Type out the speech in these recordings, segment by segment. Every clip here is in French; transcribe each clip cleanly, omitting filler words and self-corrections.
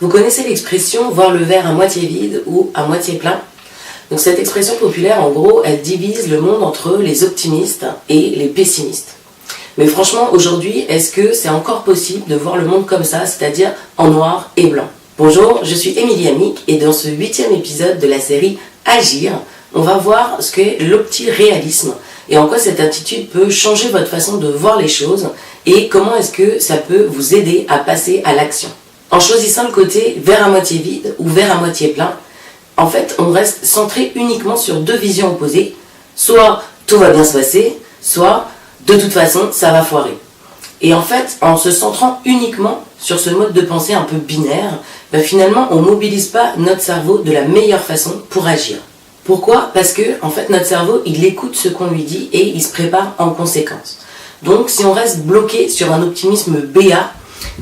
Vous connaissez l'expression « voir le verre à moitié vide » ou « à moitié plein ». Donc cette expression populaire, en gros, elle divise le monde entre les optimistes et les pessimistes. Mais franchement, aujourd'hui, est-ce que c'est encore possible de voir le monde comme ça, c'est-à-dire en noir et blanc? Bonjour, je suis Émilie Amic et dans ce 8e épisode de la série Agir, on va voir ce qu'est l'optiréalisme et en quoi cette attitude peut changer votre façon de voir les choses et comment est-ce que ça peut vous aider à passer à l'action. En choisissant le côté verre à moitié vide ou verre à moitié plein, en fait, on reste centré uniquement sur deux visions opposées, soit tout va bien se passer, soit de toute façon ça va foirer. Et en fait, en se centrant uniquement sur ce mode de pensée un peu binaire, finalement on ne mobilise pas notre cerveau de la meilleure façon pour agir. Pourquoi ? Parce que en fait, notre cerveau, il écoute ce qu'on lui dit et il se prépare en conséquence. Donc si on reste bloqué sur un optimisme béat,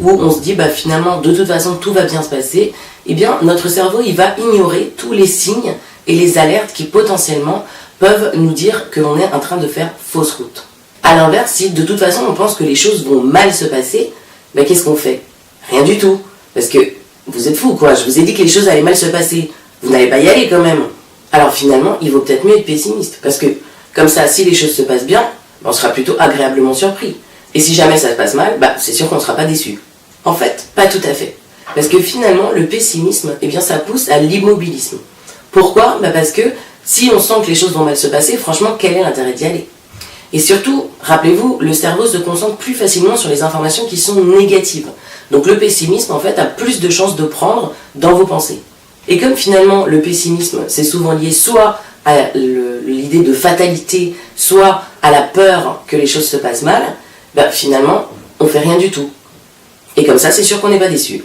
où on se dit finalement de toute façon tout va bien se passer, eh bien notre cerveau il va ignorer tous les signes et les alertes qui potentiellement peuvent nous dire que l'on est en train de faire fausse route. A l'inverse, si de toute façon on pense que les choses vont mal se passer, qu'est-ce qu'on fait ? Rien du tout. Parce que vous êtes fous quoi, je vous ai dit que les choses allaient mal se passer. Vous n'allez pas y aller quand même. Alors finalement, il vaut peut-être mieux être pessimiste. Parce que comme ça, si les choses se passent bien, on sera plutôt agréablement surpris. Et si jamais ça se passe mal, c'est sûr qu'on ne sera pas déçu. En fait, pas tout à fait. Parce que finalement, le pessimisme, ça pousse à l'immobilisme. Pourquoi ? Parce que si on sent que les choses vont mal se passer, franchement, quel est l'intérêt d'y aller ? Et surtout, rappelez-vous, le cerveau se concentre plus facilement sur les informations qui sont négatives. Donc le pessimisme, en fait, a plus de chances de prendre dans vos pensées. Et comme finalement, le pessimisme, c'est souvent lié soit à l'idée de fatalité, soit à la peur que les choses se passent mal, finalement, on fait rien du tout. Et comme ça, c'est sûr qu'on n'est pas déçu.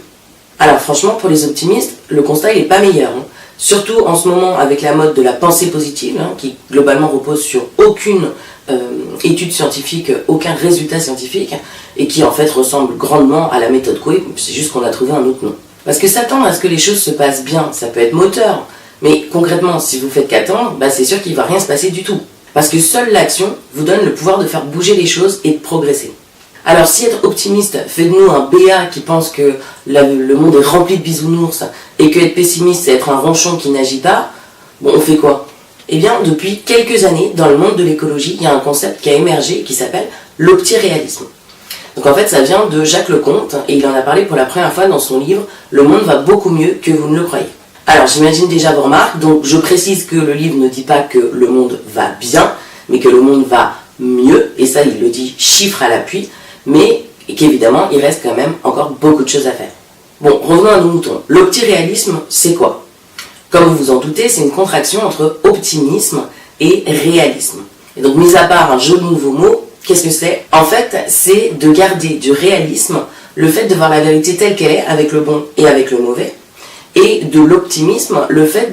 Alors franchement, pour les optimistes, le constat il n'est pas meilleur. Surtout en ce moment avec la mode de la pensée positive, qui globalement repose sur aucune étude scientifique, aucun résultat scientifique, et qui en fait ressemble grandement à la méthode Coué, c'est juste qu'on a trouvé un autre nom. Parce que s'attendre à ce que les choses se passent bien, ça peut être moteur, mais concrètement, si vous faites qu'attendre, c'est sûr qu'il ne va rien se passer du tout. Parce que seule l'action vous donne le pouvoir de faire bouger les choses et de progresser. Alors si être optimiste fait de nous un béat qui pense que le monde est rempli de bisounours et que être pessimiste c'est être un ronchon qui n'agit pas, on fait quoi ? Eh bien depuis quelques années dans le monde de l'écologie, il y a un concept qui a émergé qui s'appelle l'optiréalisme. Donc en fait ça vient de Jacques Leconte et il en a parlé pour la première fois dans son livre « Le monde va beaucoup mieux que vous ne le croyez ». Alors j'imagine déjà vos remarques, donc je précise que le livre ne dit pas que le monde va bien, mais que le monde va mieux, et ça il le dit chiffre à l'appui, mais qu'évidemment, il reste quand même encore beaucoup de choses à faire. Bon, revenons à nos moutons. L'optiréalisme, c'est quoi ? Comme vous vous en doutez, c'est une contraction entre optimisme et réalisme. Et donc, mis à part un joli nouveau mot, qu'est-ce que c'est ? En fait, c'est de garder du réalisme, le fait de voir la vérité telle qu'elle est, avec le bon et avec le mauvais, et de l'optimisme, le fait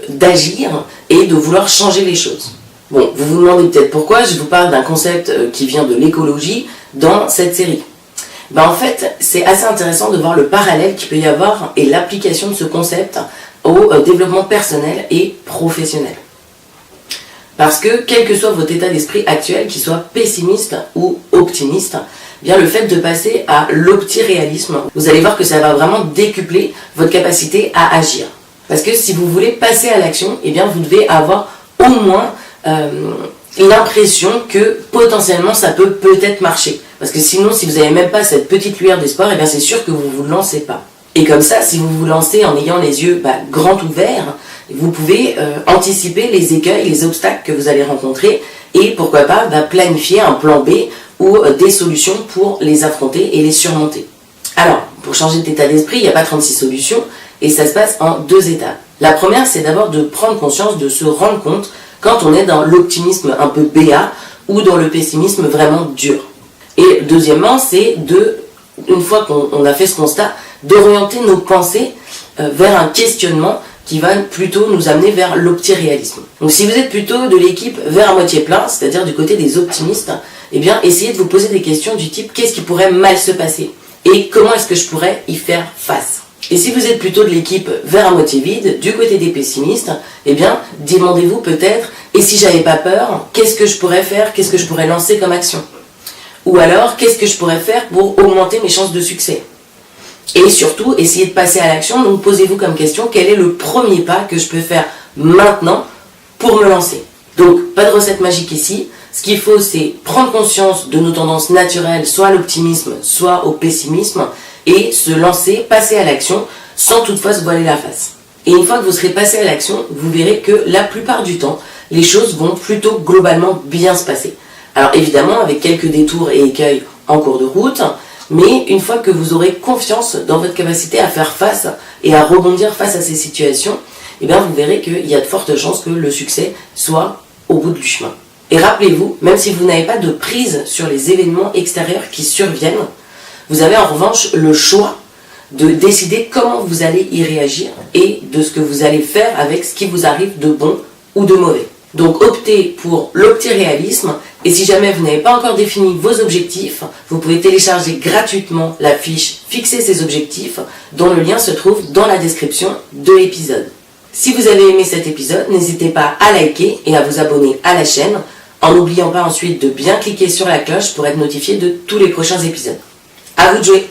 d'agir et de vouloir changer les choses. Bon, vous vous demandez peut-être pourquoi je vous parle d'un concept qui vient de l'écologie dans cette série. En fait, c'est assez intéressant de voir le parallèle qu'il peut y avoir et l'application de ce concept au développement personnel et professionnel. Parce que, quel que soit votre état d'esprit actuel, qu'il soit pessimiste ou optimiste, le fait de passer à l'optiréalisme, vous allez voir que ça va vraiment décupler votre capacité à agir. Parce que si vous voulez passer à l'action, vous devez avoir au moins l'impression que potentiellement ça peut peut-être marcher. Parce que sinon, si vous n'avez même pas cette petite lueur d'espoir, c'est sûr que vous ne vous lancez pas. Et comme ça, si vous vous lancez en ayant les yeux grands ouverts, vous pouvez anticiper les écueils, les obstacles que vous allez rencontrer et pourquoi pas planifier un plan B ou des solutions pour les affronter et les surmonter. Alors, pour changer d'état d'esprit, il n'y a pas 36 solutions et ça se passe en 2 étapes. La première, c'est d'abord de prendre conscience, de se rendre compte quand on est dans l'optimisme un peu béat ou dans le pessimisme vraiment dur. Et deuxièmement, c'est une fois qu'on a fait ce constat, d'orienter nos pensées vers un questionnement qui va plutôt nous amener vers l'optiréalisme. Donc si vous êtes plutôt de l'équipe verre à moitié plein, c'est-à-dire du côté des optimistes, essayez de vous poser des questions du type qu'est-ce qui pourrait mal se passer et comment est-ce que je pourrais y faire face. Et si vous êtes plutôt de l'équipe verre à moitié vide, du côté des pessimistes, demandez-vous peut-être, et si j'avais pas peur, qu'est-ce que je pourrais faire, qu'est-ce que je pourrais lancer comme action ? Ou alors, qu'est-ce que je pourrais faire pour augmenter mes chances de succès ? Et surtout, essayez de passer à l'action. Donc posez-vous comme question, quel est le premier pas que je peux faire maintenant pour me lancer? Donc pas de recette magique ici. Ce qu'il faut, c'est prendre conscience de nos tendances naturelles, soit à l'optimisme, soit au pessimisme, et se lancer, passer à l'action, sans toutefois se voiler la face. Et une fois que vous serez passé à l'action, vous verrez que la plupart du temps, les choses vont plutôt globalement bien se passer. Alors évidemment, avec quelques détours et écueils en cours de route, mais une fois que vous aurez confiance dans votre capacité à faire face et à rebondir face à ces situations, eh bien vous verrez qu'il y a de fortes chances que le succès soit au bout du chemin. Et rappelez-vous, même si vous n'avez pas de prise sur les événements extérieurs qui surviennent, vous avez en revanche le choix de décider comment vous allez y réagir et de ce que vous allez faire avec ce qui vous arrive de bon ou de mauvais. Donc optez pour l'optiréalisme, et si jamais vous n'avez pas encore défini vos objectifs, vous pouvez télécharger gratuitement la fiche Fixer ses objectifs, dont le lien se trouve dans la description de l'épisode. Si vous avez aimé cet épisode, n'hésitez pas à liker et à vous abonner à la chaîne, en n'oubliant pas ensuite de bien cliquer sur la cloche pour être notifié de tous les prochains épisodes. À vous de jouer!